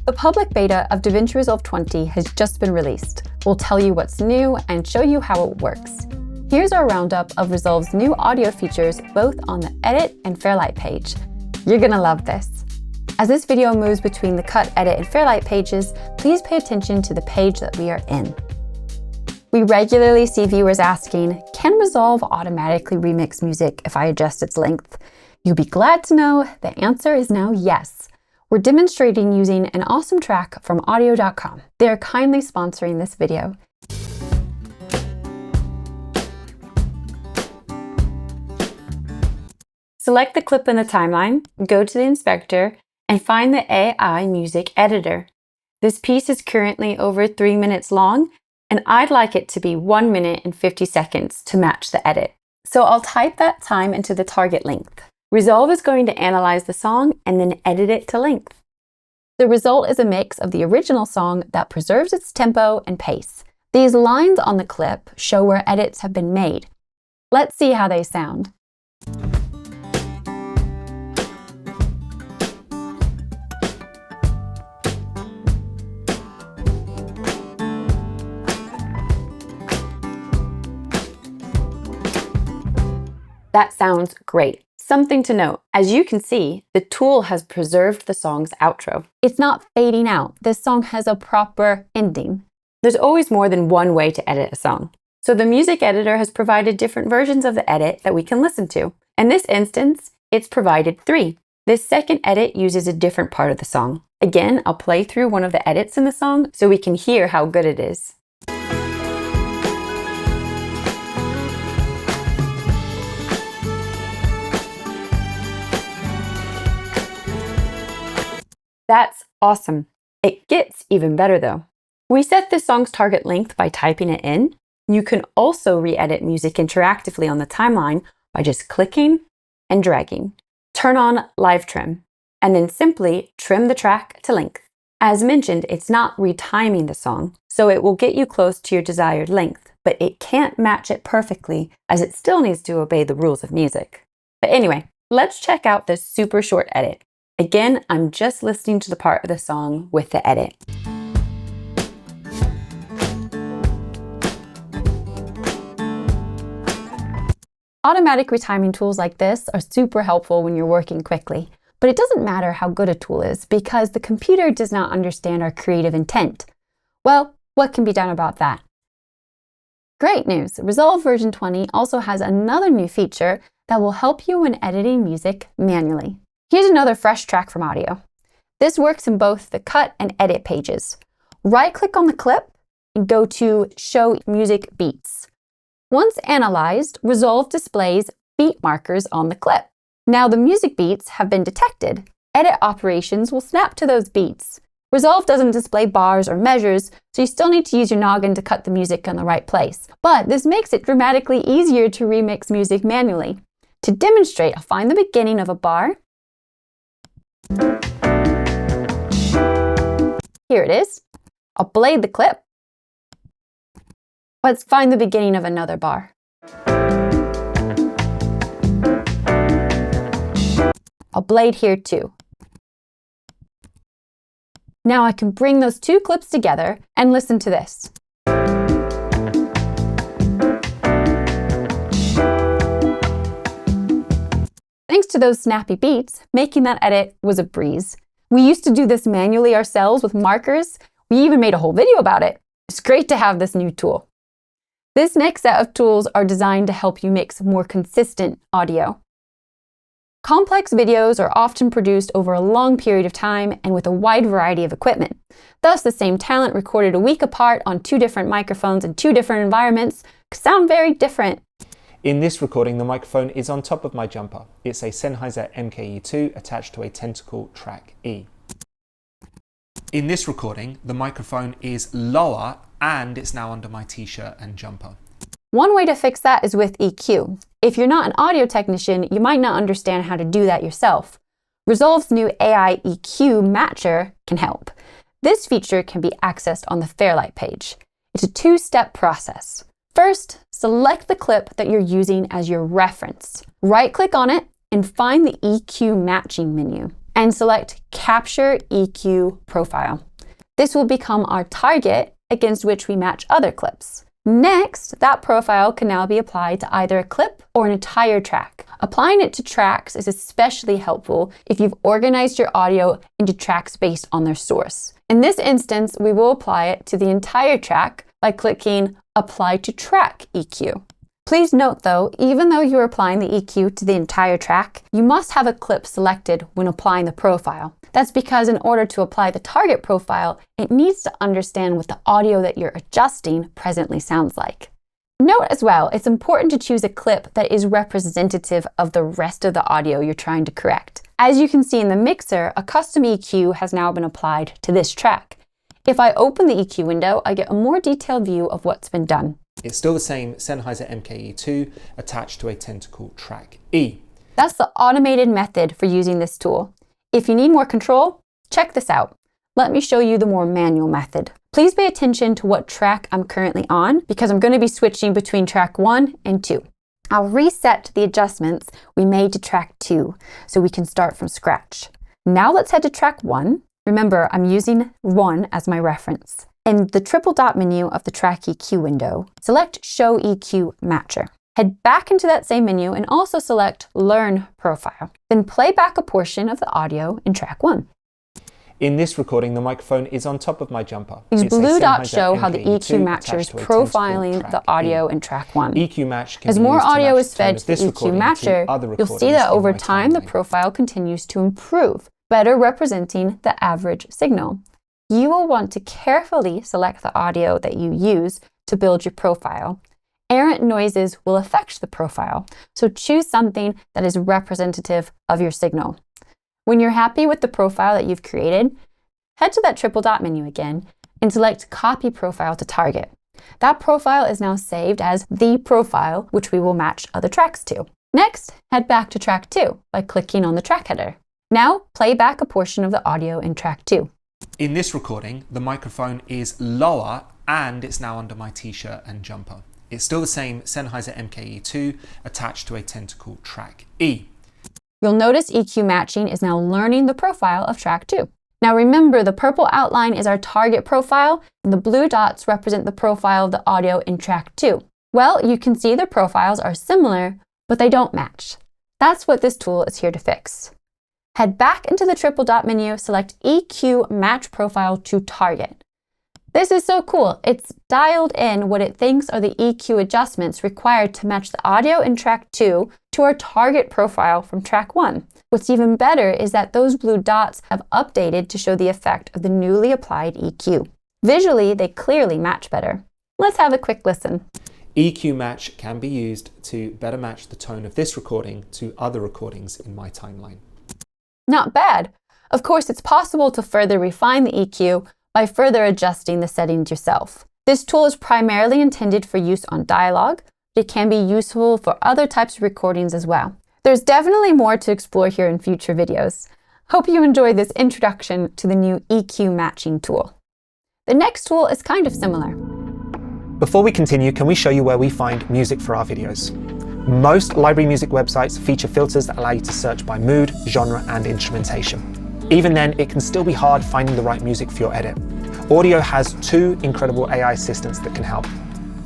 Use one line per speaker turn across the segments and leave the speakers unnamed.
The public beta of DaVinci Resolve 20 has just been released. We'll tell you what's new and show you how it works. Here's our roundup of Resolve's new audio features both on the Edit and Fairlight page. You're gonna love this. As this video moves between the Cut, Edit, and Fairlight pages, please pay attention to the page that we are in. We regularly see viewers asking, can Resolve automatically remix music if I adjust its length? You'll be glad to know the answer is now yes. We're demonstrating using an awesome track from Audiio.com. They are kindly sponsoring this video. Select the clip in the timeline, go to the inspector, and find the AI music editor. This piece is currently over 3 minutes long, and I'd like it to be 1 minute and 50 seconds to match the edit. So I'll type that time into the target length. Resolve is going to analyze the song and then edit it to length. The result is a mix of the original song that preserves its tempo and pace. These lines on the clip show where edits have been made. Let's see how they sound. That sounds great. Something to note, as you can see, the tool has preserved the song's outro. It's not fading out. This song has a proper ending. There's always more than one way to edit a song. So the music editor has provided different versions of the edit that we can listen to. In this instance, it's provided 3. This second edit uses a different part of the song. Again, I'll play through one of the edits in the song so we can hear how good it is. That's awesome. It gets even better though. We set this song's target length by typing it in. You can also re-edit music interactively on the timeline by just clicking and dragging. Turn on live trim, and then simply trim the track to length. As mentioned, it's not retiming the song, so it will get you close to your desired length, but it can't match it perfectly as it still needs to obey the rules of music. But anyway, let's check out this super short edit. Again, I'm just listening to the part of the song with the edit. Automatic retiming tools like this are super helpful when you're working quickly, but it doesn't matter how good a tool is because the computer does not understand our creative intent. Well, what can be done about that? Great news! Resolve version 20 also has another new feature that will help you when editing music manually. Here's another fresh track from Audiio. This works in both the Cut and Edit pages. Right-click on the clip and go to Show Music Beats. Once analyzed, Resolve displays beat markers on the clip. Now the music beats have been detected. Edit operations will snap to those beats. Resolve doesn't display bars or measures, so you still need to use your noggin to cut the music in the right place. But this makes it dramatically easier to remix music manually. To demonstrate, I'll find the beginning of a bar. Here it is. I'll blade the clip. Let's find the beginning of another bar. I'll blade here too. Now I can bring those two clips together and listen to this. Thanks to those snappy beats, making that edit was a breeze. We used to do this manually ourselves with markers. We even made a whole video about it. It's great to have this new tool. This next set of tools are designed to help you mix more consistent audio. Complex videos are often produced over a long period of time and with a wide variety of equipment. Thus, the same talent recorded a week apart on 2 different microphones in 2 different environments could sound very different.
In this recording, the microphone is on top of my jumper. It's a Sennheiser MKE2 attached to a Tentacle Track E. In this recording, the microphone is lower and it's now under my t-shirt and jumper.
One way to fix that is with EQ. If you're not an audio technician, you might not understand how to do that yourself. Resolve's new AI EQ matcher can help. This feature can be accessed on the Fairlight page. It's a 2-step process. First, select the clip that you're using as your reference. Right-click on it and find the EQ matching menu. and select Capture EQ Profile. This will become our target against which we match other clips. Next, that profile can now be applied to either a clip or an entire track. Applying it to tracks is especially helpful if you've organized your audio into tracks based on their source. In this instance, we will apply it to the entire track by clicking Apply to Track EQ. Please note though, even though you're applying the EQ to the entire track, you must have a clip selected when applying the profile. That's because in order to apply the target profile, it needs to understand what the audio that you're adjusting presently sounds like. Note as well, it's important to choose a clip that is representative of the rest of the audio you're trying to correct. As you can see in the mixer, a custom EQ has now been applied to this track. If I open the EQ window, I get a more detailed view of what's been done.
It's still the same Sennheiser MKE2 attached to a tentacle track E.
That's the automated method for using this tool. If you need more control, check this out. Let me show you the more manual method. Please pay attention to what track I'm currently on because I'm going to be switching between track 1 and 2. I'll reset the adjustments we made to track 2 so we can start from scratch. Now let's head to track 1. Remember, I'm using 1 as my reference. In the triple dot menu of the track EQ window, select Show EQ Matcher. Head back into that same menu and also select Learn Profile. Then play back a portion of the audio in track 1.
In this recording, the microphone is on top of my jumper.
These blue dots show how the EQ matcher is profiling the audio in track 1.
EQ match can
As
be
more
used to
audio
match
is
the
fed
tone
to
of
the
this
EQ
recording to
matcher,
other
you'll see
recordings
that
in
over
my
time the
timeline.
profile continues to improve, better representing the average signal. You will want to carefully select the audio that you use to build your profile. Errant noises will affect the profile, so choose something that is representative of your signal. When you're happy with the profile that you've created, head to that triple dot menu again and select Copy Profile to Target. That profile is now saved as the profile, which we will match other tracks to. Next, head back to track 2 by clicking on the track header. Now, play back a portion of the audio in track 2.
In this recording, the microphone is lower and it's now under my t-shirt and jumper. It's still the same Sennheiser MKE2 attached to a tentacle track E.
You'll notice EQ matching is now learning the profile of track 2. Now remember, the purple outline is our target profile, and the blue dots represent the profile of the audio in track 2. Well, you can see the profiles are similar, but they don't match. That's what this tool is here to fix. Head back into the triple dot menu, select EQ Match Profile to Target. This is so cool. It's dialed in what it thinks are the EQ adjustments required to match the audio in track 2 to our target profile from track 1. What's even better is that those blue dots have updated to show the effect of the newly applied EQ. Visually, they clearly match better. Let's have a quick listen.
EQ match can be used to better match the tone of this recording to other recordings in my timeline.
Not bad. Of course, it's possible to further refine the EQ by further adjusting the settings yourself. This tool is primarily intended for use on dialogue, but it can be useful for other types of recordings as well. There's definitely more to explore here in future videos. Hope you enjoyed this introduction to the new EQ matching tool. The next tool is kind of similar.
Before we continue, can we show you where we find music for our videos? Most library music websites feature filters that allow you to search by mood, genre, and instrumentation. Even then, it can still be hard finding the right music for your edit. Audiio has 2 incredible AI assistants that can help.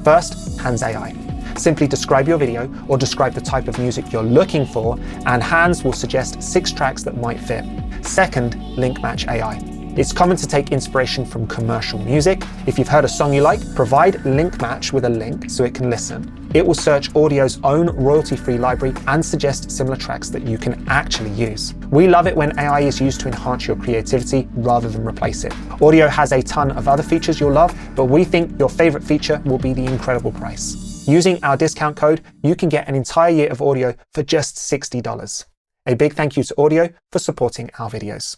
First, Hans AI. Simply describe your video or describe the type of music you're looking for, and Hans will suggest 6 tracks that might fit. Second, Link Match AI. It's common to take inspiration from commercial music. If you've heard a song you like, provide Link Match with a link so it can listen. It will search Audio's own royalty-free library and suggest similar tracks that you can actually use. We love it when AI is used to enhance your creativity rather than replace it. Audiio has a ton of other features you'll love, but we think your favorite feature will be the incredible price. Using our discount code, you can get an entire year of Audiio for just $60. A big thank you to Audiio for supporting our videos.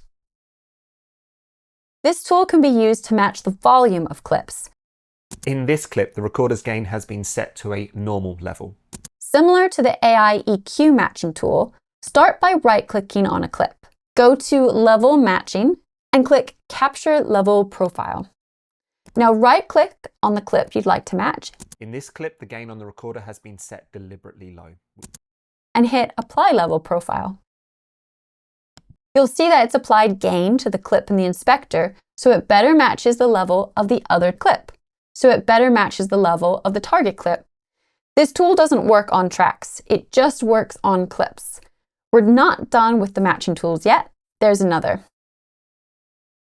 This tool can be used to match the volume of clips.
In this clip, the recorder's gain has been set to a normal level.
Similar to the AI EQ matching tool, start by right-clicking on a clip. Go to Level Matching and click Capture Level Profile. Now right-click on the clip you'd like to match.
In this clip, the gain on the recorder has been set deliberately low.
And hit Apply Level Profile. You'll see that it's applied gain to the clip in the inspector, so it better matches the level of the other clip. So it better matches the level of the target clip. This tool doesn't work on tracks, it just works on clips. We're not done with the matching tools yet. There's another.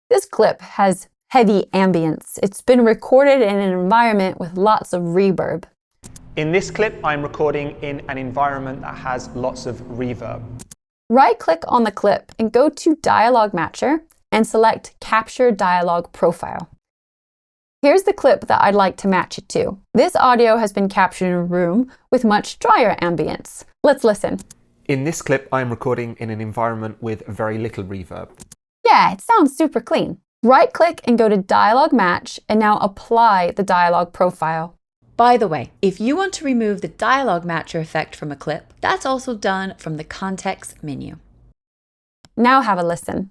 This clip has heavy ambience. It's been recorded in an environment with lots of reverb.
In this clip, I'm recording in an environment that has lots of reverb.
Right-click on the clip and go to Dialog Matcher and select Capture Dialog Profile. Here's the clip that I'd like to match it to. This audio has been captured in a room with much drier ambience. Let's listen.
In this clip, I'm recording in an environment with very little reverb.
Yeah, it sounds super clean. Right-click and go to Dialog Match and now apply the dialog profile. By the way, if you want to remove the dialog matcher effect from a clip, that's also done from the context menu. Now have a listen.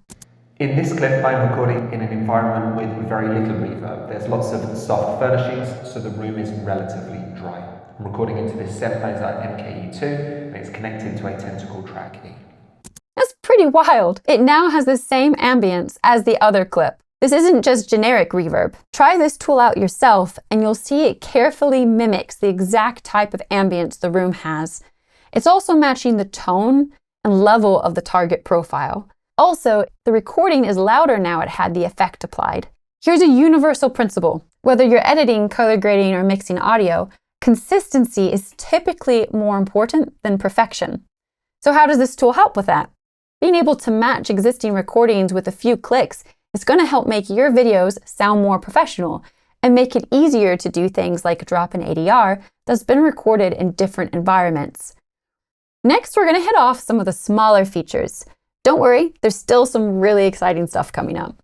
In this clip, I'm recording in an environment with very little reverb. There's lots of soft furnishings, so the room is relatively dry. I'm recording into this Sennheiser MKE2, and it's connected to a tentacle track E.
That's pretty wild. It now has the same ambience as the other clip. This isn't just generic reverb. Try this tool out yourself and you'll see it carefully mimics the exact type of ambience the room has. It's also matching the tone and level of the target profile. Also, the recording is louder now it had the effect applied. Here's a universal principle. Whether you're editing, color grading, or mixing audio, consistency is typically more important than perfection. So how does this tool help with that? Being able to match existing recordings with a few clicks is going to help make your videos sound more professional and make it easier to do things like drop an ADR that's been recorded in different environments. Next, we're going to hit off some of the smaller features. Don't worry, there's still some really exciting stuff coming up.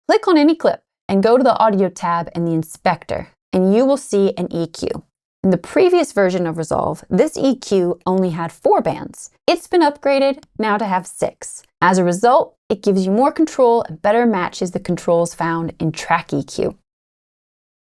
Click on any clip and go to the Audio tab in the inspector, and you will see an EQ. In the previous version of Resolve, this EQ only had 4 bands. It's been upgraded now to have 6. As a result, it gives you more control and better matches the controls found in Track EQ.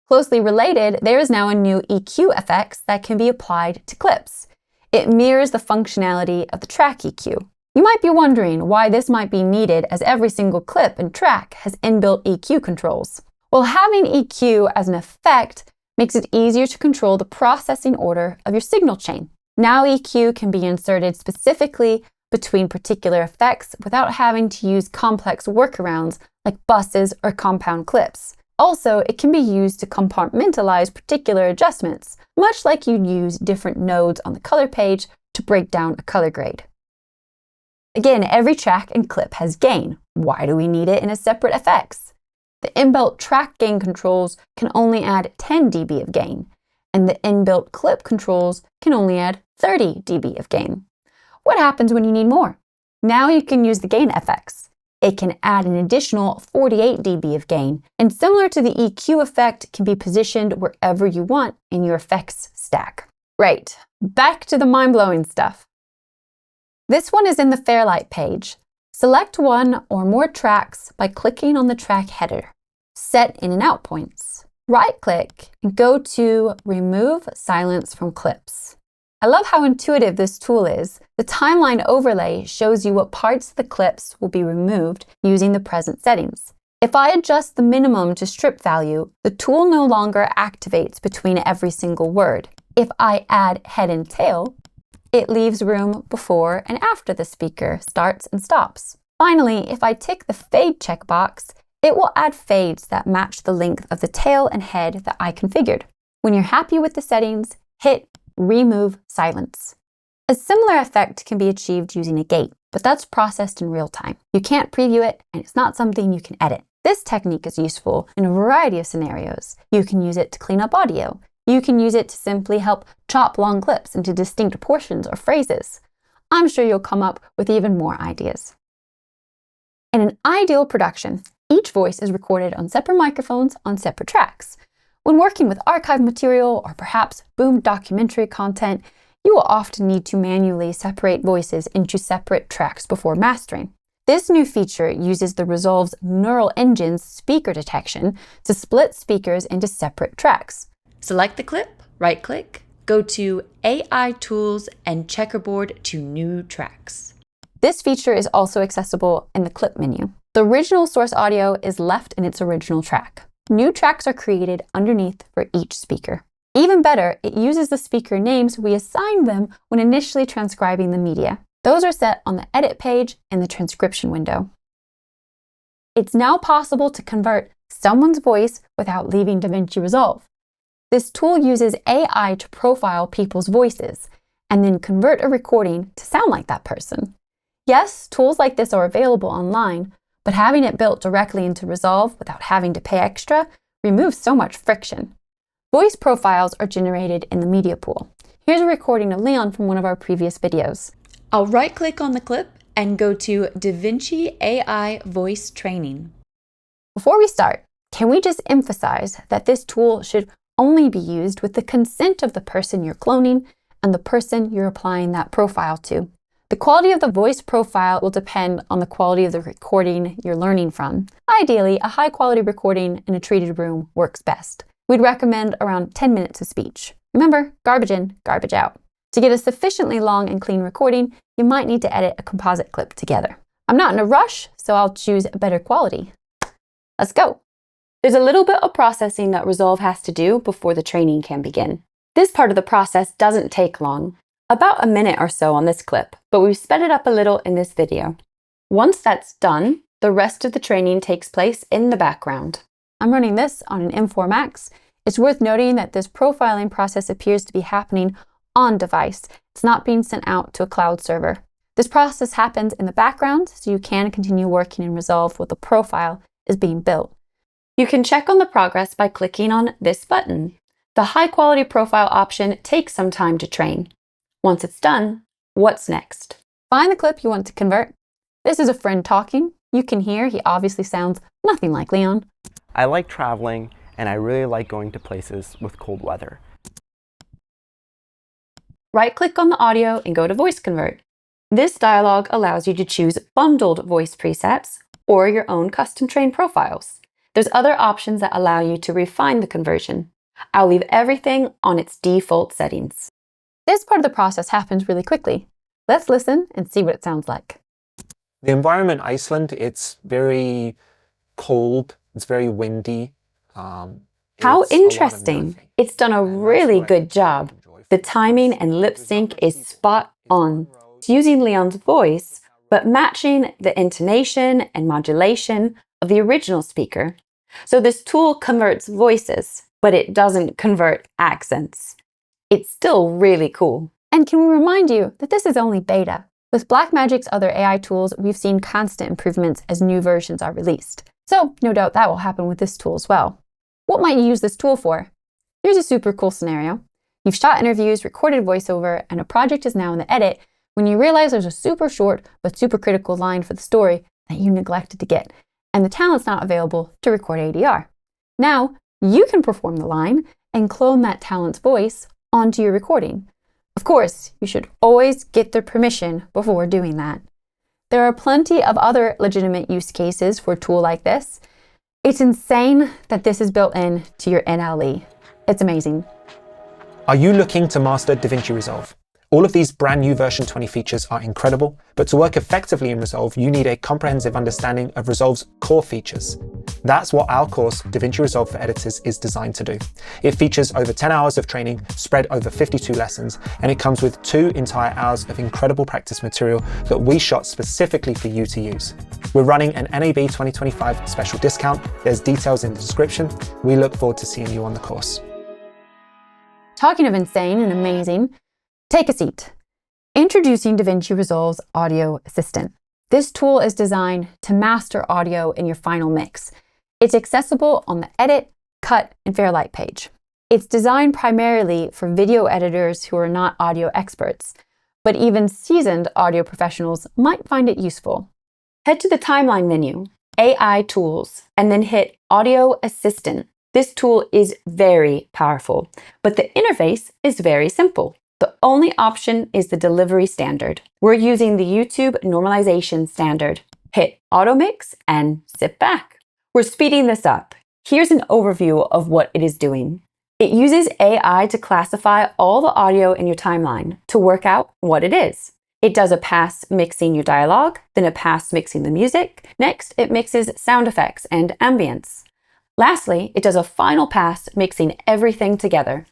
Closely related, there is now a new EQ effects that can be applied to clips. It mirrors the functionality of the Track EQ. You might be wondering why this might be needed as every single clip and track has inbuilt EQ controls. Well, having EQ as an effect makes it easier to control the processing order of your signal chain. Now EQ can be inserted specifically between particular effects without having to use complex workarounds like buses or compound clips. Also, it can be used to compartmentalize particular adjustments, much like you'd use different nodes on the color page to break down a color grade. Again, every track and clip has gain. Why do we need it in a separate effects? The inbuilt track gain controls can only add 10 dB of gain, and the inbuilt clip controls can only add 30 dB of gain. What happens when you need more? Now you can use the gain effects. It can add an additional 48 dB of gain, and similar to the EQ effect, can be positioned wherever you want in your effects stack. Right, back to the mind-blowing stuff. This one is in the Fairlight page. Select one or more tracks by clicking on the track header. Set in and out points. Right-click and go to Remove Silence from Clips. I love how intuitive this tool is. The timeline overlay shows you what parts of the clips will be removed using the present settings. If I adjust the minimum to strip value, the tool no longer activates between every single word. If I add head and tail, it leaves room before and after the speaker starts and stops. Finally, if I tick the fade checkbox, it will add fades that match the length of the tail and head that I configured. When you're happy with the settings, hit Remove Silence. A similar effect can be achieved using a gate, but that's processed in real time. You can't preview it, and it's not something you can edit. This technique is useful in a variety of scenarios. You can use it to clean up audio. You can use it to simply help chop long clips into distinct portions or phrases. I'm sure you'll come up with even more ideas. In an ideal production, each voice is recorded on separate microphones on separate tracks. When working with archive material or perhaps boomed documentary content, you will often need to manually separate voices into separate tracks before mastering. This new feature uses the Resolve's neural engine's speaker detection to split speakers into separate tracks. Select the clip, right-click,
go to AI Tools and Checkerboard to New Tracks.
This feature is also accessible in the clip menu. The original source audio is left in its original track. New tracks are created underneath for each speaker. Even better, it uses the speaker names we assigned them when initially transcribing the media. Those are set on the edit page in the transcription window. It's now possible to convert someone's voice without leaving DaVinci Resolve. This tool uses AI to profile people's voices and then convert a recording to sound like that person. Yes, tools like this are available online, but having it built directly into Resolve without having to pay extra removes so much friction. Voice profiles are generated in the media pool. Here's a recording of Leon from one of our previous videos.
I'll right-click on the clip and go to DaVinci AI Voice Training.
Before we start, can we just emphasize that this tool should only be used with the consent of the person you're cloning and the person you're applying that profile to. The quality of the voice profile will depend on the quality of the recording you're learning from. Ideally, a high-quality recording in a treated room works best. We'd recommend around 10 minutes of speech. Remember, garbage in, garbage out. To get a sufficiently long and clean recording, you might need to edit a composite clip together. I'm not in a rush, so I'll choose a better quality. Let's go. There's a little bit of processing that Resolve has to do before the training can begin. This part of the process doesn't take long, about a minute or so on this clip, but we've sped it up a little in this video. Once that's done, the rest of the training takes place in the background. I'm running this on an M4 Max. It's worth noting that this profiling process appears to be happening on device. It's not being sent out to a cloud server. This process happens in the background, so you can continue working in Resolve while the profile is being built. You can check on the progress by clicking on this button. The high-quality profile option takes some time to train. Once it's done, what's next? Find the clip you want to convert. This is a friend talking. You can hear he obviously sounds nothing like Leon.
I like traveling, and I really like going to places with cold weather.
Right-click on the audio and go to Voice Convert. This dialog allows you to choose bundled voice presets or your own custom-trained profiles. There's other options that allow you to refine the conversion. I'll leave everything on its default settings. This part of the process happens really quickly. Let's listen and see what it sounds like.
The environment Iceland, it's very cold, it's very windy.
How interesting. It's done a really good job. The timing and lip sync is spot on. It's using Leon's voice, but matching the intonation and modulation of the original speaker. So this tool converts voices, but it doesn't convert accents. It's still really cool. And can we remind you that this is only beta? With Blackmagic's other AI tools, we've seen constant improvements as new versions are released. So no doubt that will happen with this tool as well. What might you use this tool for? Here's a super cool scenario. You've shot interviews, recorded voiceover, and a project is now in the edit when you realize there's a super short but super critical line for the story that you neglected to get, and the talent's not available to record ADR. Now, you can perform the line and clone that talent's voice onto your recording. Of course, you should always get their permission before doing that. There are plenty of other legitimate use cases for a tool like this. It's insane that this is built in to your NLE. It's amazing.
Are you looking to master DaVinci Resolve? All of these brand new version 20 features are incredible, but to work effectively in Resolve, you need a comprehensive understanding of Resolve's core features. That's what our course, DaVinci Resolve for Editors, is designed to do. It features over 10 hours of training spread over 52 lessons, and it comes with 2 entire hours of incredible practice material that we shot specifically for you to use. We're running an NAB 2025 special discount. There's details in the description. We look forward to seeing you on the course.
Talking of insane and amazing, take a seat. Introducing DaVinci Resolve's Audio Assistant. This tool is designed to master audio in your final mix. It's accessible on the Edit, Cut, and Fairlight page. It's designed primarily for video editors who are not audio experts, but even seasoned audio professionals might find it useful. Head to the timeline menu, AI Tools, and then hit Audio Assistant. This tool is very powerful, but the interface is very simple. The only option is the delivery standard. We're using the YouTube normalization standard. Hit Auto Mix and sit back. We're speeding this up. Here's an overview of what it is doing.
It uses AI to classify all the audio in your timeline to work out what it is. It does a pass mixing your dialogue, then a pass mixing the music. Next, it mixes sound effects and ambience. Lastly, it does a final pass mixing everything together.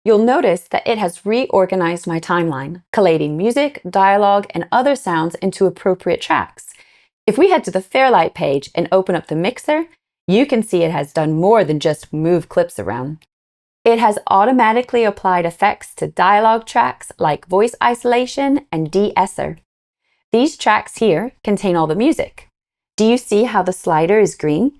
You'll notice that it has reorganized my timeline, collating music, dialogue, and other sounds into appropriate tracks. If we head to the Fairlight page and open up the mixer, you can see it has done more than just move clips around. It has automatically applied effects to dialogue tracks like voice isolation and de-esser. These tracks here contain all the music. Do you see how the slider is green?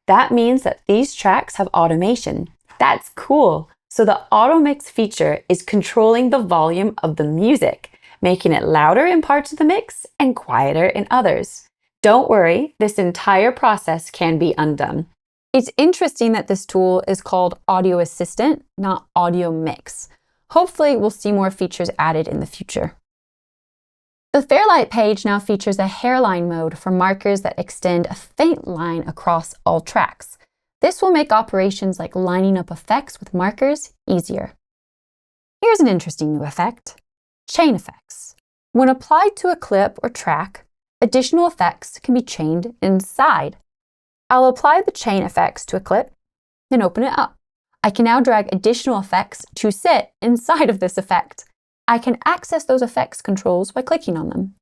That means that these tracks have automation. That's cool. So the auto mix feature is controlling the volume of the music, making it louder in parts of the mix and quieter in others. Don't worry, this entire process can be undone.
It's interesting that this tool is called Audio Assistant, not Audio Mix. Hopefully, we'll see more features added in the future. The Fairlight page now features a hairline mode for markers that extend a faint line across all tracks. This will make operations like lining up effects with markers easier. Here's an interesting new effect: chain effects. When applied to a clip or track, additional effects can be chained inside. I'll apply the chain effects to a clip, then open it up. I can now drag additional effects to sit inside of this effect. I can access those effects controls by clicking on them.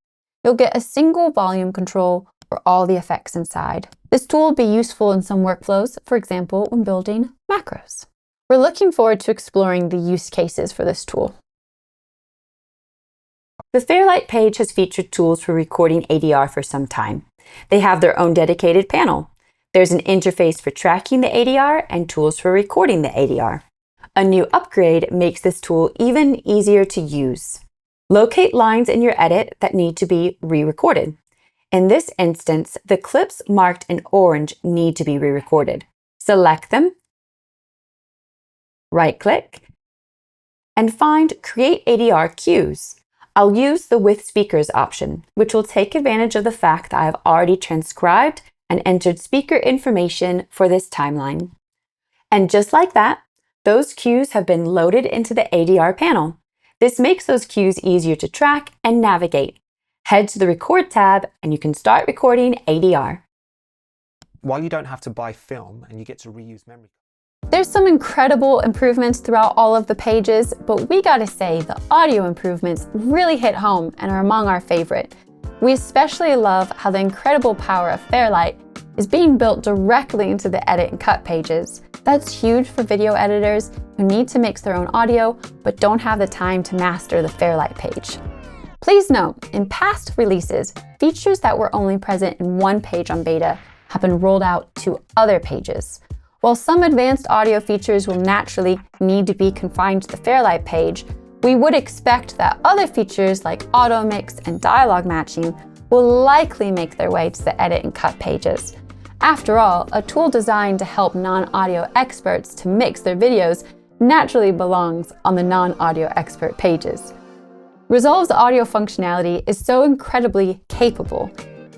You'll get a single volume control for all the effects inside. This tool will be useful in some workflows, for example, when building macros. We're looking forward to exploring the use cases for this tool.
The Fairlight page has featured tools for recording ADR for some time. They have their own dedicated panel. There's an interface for tracking the ADR and tools for recording the ADR. A new upgrade makes this tool even easier to use. Locate lines in your edit that need to be re-recorded. In this instance, the clips marked in orange need to be re-recorded. Select them, right-click, and find Create ADR Cues. I'll use the With Speakers option, which will take advantage of the fact that I have already transcribed and entered speaker information for this timeline. And just like that, those cues have been loaded into the ADR panel. This makes those cues easier to track and navigate. Head to the Record tab and you can start recording ADR.
While you don't have to buy film and you get to reuse memory.
There's some incredible improvements throughout all of the pages, but we gotta say the audio improvements really hit home and are among our favorite. We especially love how the incredible power of Fairlight is being built directly into the edit and cut pages. That's huge for video editors who need to mix their own audio but don't have the time to master the Fairlight page. Please note, in past releases, features that were only present in one page on beta have been rolled out to other pages. While some advanced audio features will naturally need to be confined to the Fairlight page, we would expect that other features like auto mix and dialogue matching will likely make their way to the edit and cut pages. After all, a tool designed to help non-audio experts to mix their videos naturally belongs on the non-audio expert pages. Resolve's audio functionality is so incredibly capable.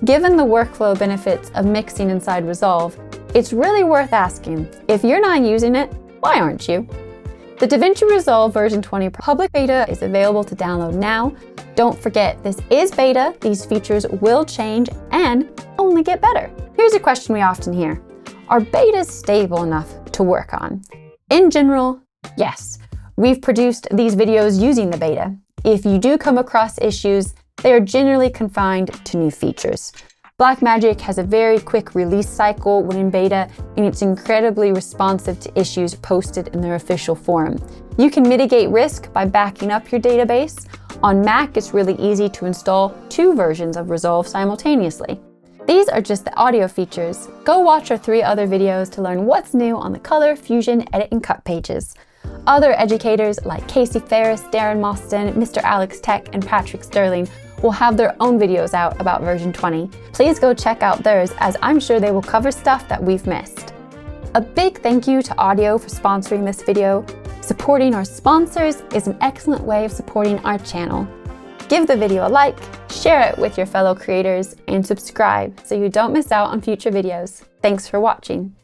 Given the workflow benefits of mixing inside Resolve, it's really worth asking, if you're not using it, why aren't you? The DaVinci Resolve version 20 public beta is available to download now. Don't forget, this is beta, these features will change and only get better. Here's a question we often hear: are betas stable enough to work on? In general, yes. We've produced these videos using the beta. If you do come across issues, they are generally confined to new features. Blackmagic has a very quick release cycle when in beta, and it's incredibly responsive to issues posted in their official forum. You can mitigate risk by backing up your database. On Mac, it's really easy to install 2 versions of Resolve simultaneously. These are just the audio features. Go watch our 3 other videos to learn what's new on the Color, Fusion, Edit, and Cut pages. Other educators like Casey Ferris, Darren Mostyn, Mr. Alex Tech, and Patrick Sterling will have their own videos out about version 20. Please go check out theirs, as I'm sure they will cover stuff that we've missed. A big thank you to Audiio for sponsoring this video. Supporting our sponsors is an excellent way of supporting our channel. Give the video a like, share it with your fellow creators, and subscribe so you don't miss out on future videos. Thanks for watching.